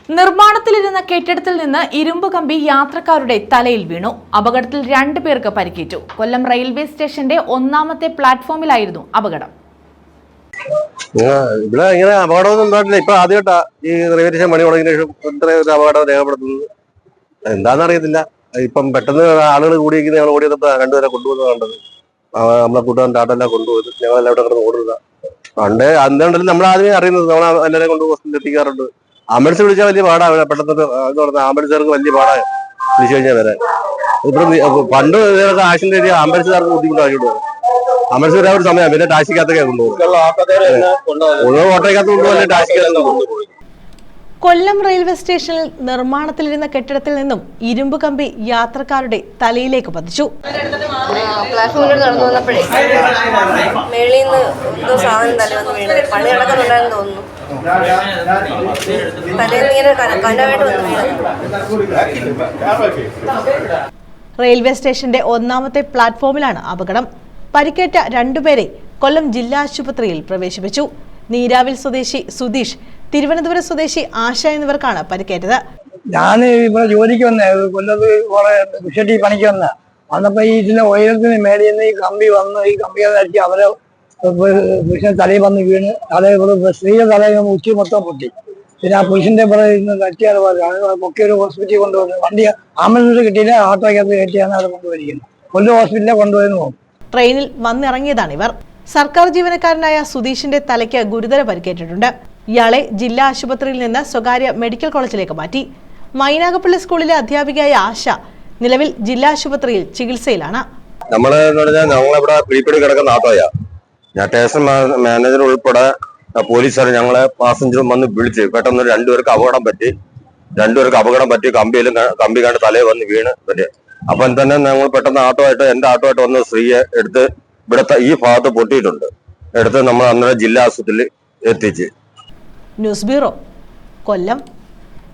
നിർമ്മാണത്തിലിരുന്ന കെട്ടിടത്തിൽ നിന്ന് ഇരുമ്പ് കമ്പി യാത്രക്കാരുടെ തലയിൽ വീണു. അപകടത്തിൽ 2 പേർക്ക് പരിക്കേറ്റു. കൊല്ലം റെയിൽവേ സ്റ്റേഷന്റെ 1ാമത്തെ പ്ലാറ്റ്ഫോമിലായിരുന്നു അപകടം. ഇവിടെ ഇങ്ങനെ അപകടമൊന്നും ഉണ്ടായിട്ടില്ല. ഇപ്പൊ ആദ്യമായിട്ടാ ഈ റെയിൽവേ സ്റ്റേഷൻ പണി തുടങ്ങിയ ശേഷം ഇത്രയും ഒരു അപകടം രേഖപ്പെടുത്തുന്നത്. എന്താണെന്ന് അറിയത്തില്ല. ഇപ്പം പെട്ടെന്ന് ആളുകൾ കൂടിയിരിക്കുന്ന ഞങ്ങൾ ഓടിയപ്പോ 2 പേരെ കൊണ്ടുപോകുന്നത് കണ്ടത്. നമ്മളെ കൂട്ടുകാരൻ ടാറ്റെല്ലാം കൊണ്ടുപോയത് ഞങ്ങളെല്ലാം ഇവിടെ കിടന്ന് ഓടുക. അതുകൊണ്ടല്ലേ നമ്മൾ ആദ്യമേ അറിയുന്നത്. നമ്മൾ എല്ലാവരെയും കൊണ്ട് ഹോസ്പിറ്റലിൽ എത്തിക്കാറുണ്ട്. ആംബുലൻസ് വിളിച്ചാൽ വലിയ പാടാണ്. പെട്ടെന്ന് ആംബുലൻസുകാർക്ക് വലിയ പാടാണ് വിളിച്ചു കഴിഞ്ഞാൽ വരെ. ഇപ്പം പണ്ട് ആക്സിഡന്റ് ചെയ്ത് ആംബുലൻസുകാർക്ക് ബുദ്ധിമുട്ടാക്കിയിട്ട് ആംബുലൻസ് വരാൻ ഒരു സമയം പിന്നെ ടാക്സിക്കകത്തൊക്കെ കൊണ്ടുപോകും. ഓട്ടോയ്ക്കകത്ത് കൊണ്ടുപോകാൻ ടാക്സിക്കകത്ത് കൊണ്ടുപോകും. കൊല്ലം റെയിൽവേ സ്റ്റേഷനിൽ നിർമ്മാണത്തിലിരുന്ന കെട്ടിടത്തിൽ നിന്നും ഇരുമ്പ് കമ്പി യാത്രക്കാരുടെ തലയിലേക്ക് പതിച്ചു. പ്ലാറ്റ്ഫോമിലൂടെ നടന്നു വന്നപ്പോഴേ മേളിൽ നിന്ന് എന്തോ സാധനം തല വന്ന് വീണത്. പണി നടക്കുന്നുണ്ടായെന്ന് തോന്നുന്നു. തലേന്നിങ്ങനെ കനമായിട്ട് വന്ന് വീണത്. റെയിൽവേ സ്റ്റേഷന്റെ 1ാമത്തെ പ്ലാറ്റ്ഫോമിലാണ് അപകടം. പരിക്കേറ്റ 2 പേരെ കൊല്ലം ജില്ലാ ആശുപത്രിയിൽ പ്രവേശിപ്പിച്ചു. നീരാവിൽ സ്വദേശി സുധീഷ്, തിരുവനന്തപുരം സ്വദേശി ആശ എന്നിവർക്കാണ് പരിക്കേറ്റത്. ഞാൻ ഇവിടെ ജോലിക്ക് വന്നേ, കൊല്ലത്ത് കുറെ കുഷട്ടി പണിക്ക് വന്നപ്പോ ഇതിന്റെ ഉയരത്തിന് മേളിൽ നിന്ന് ഈ കമ്പി വന്ന് ഈ കമ്പിയെ അടിച്ച് അവരെ പുരുഷന്റെ തലയിൽ വന്ന് വീണ് അതേപോലെ സ്ത്രീയുടെ തലയിൽ ഉച്ചി മൊത്തം പൊട്ടി. പിന്നെ ആ പുരുഷന്റെ പുറകെ തട്ടിയാൽ പൊക്കി ഒരു ഹോസ്പിറ്റലിൽ കൊണ്ടുവന്നു. വണ്ടി ആംബുലൻസ് കിട്ടിയില്ല, ഓട്ടോയ്ക്കകത്ത് കയറ്റിയാണ് അവിടെ കൊണ്ടുപോയിരിക്കുന്നത്. കൊല്ലം ഹോസ്പിറ്റലിൽ കൊണ്ടുപോയെന്ന് പോകും. ട്രെയിനിൽ വന്നിറങ്ങിയതാണ് ഇവർ. സർക്കാർ ജീവനക്കാരനായ സുധീഷിന്റെ തലയ്ക്ക് ഗുരുതര പരിക്കേറ്റിട്ടുണ്ട്. ഇയാളെ ജില്ലാ ആശുപത്രിയിൽ നിന്ന് സ്വകാര്യ മെഡിക്കൽ കോളേജിലേക്ക് മാറ്റി. മൈനാഗപ്പള്ളി സ്കൂളിലെ അധ്യാപികയായ ആശ നിലവിൽ ജില്ലാ ആശുപത്രിയിൽ ചികിത്സയിലാണ്. ഞങ്ങളിവിടെ പിടിപ്പിടി കിടക്കുന്ന ഓട്ടോയാ. ഞാൻ സ്റ്റേഷൻ മാനേജർ ഉൾപ്പെടെ പോലീസുകാർ ഞങ്ങളെ പാസഞ്ചറും വന്ന് വിളിച്ച് പെട്ടെന്ന് 2 പേർക്ക് അപകടം പറ്റി കമ്പി കണ്ട് തലയിൽ വന്ന് വീണ് പറ്റി. അപ്പം തന്നെ ഞങ്ങൾ പെട്ടെന്ന് എന്റെ ആട്ടോ ആയിട്ട് വന്ന് സ്ത്രീയെ എടുത്ത് ഇവിടുത്തെ ഈ ഭാഗത്ത് പൊട്ടിയിട്ടുണ്ട്. എടുത്ത് നമ്മൾ അന്നേരം ജില്ലാ ആശുപത്രിയിൽ എത്തിച്ച്. ന്യൂസ് ബ്യൂറോ, കൊല്ലം.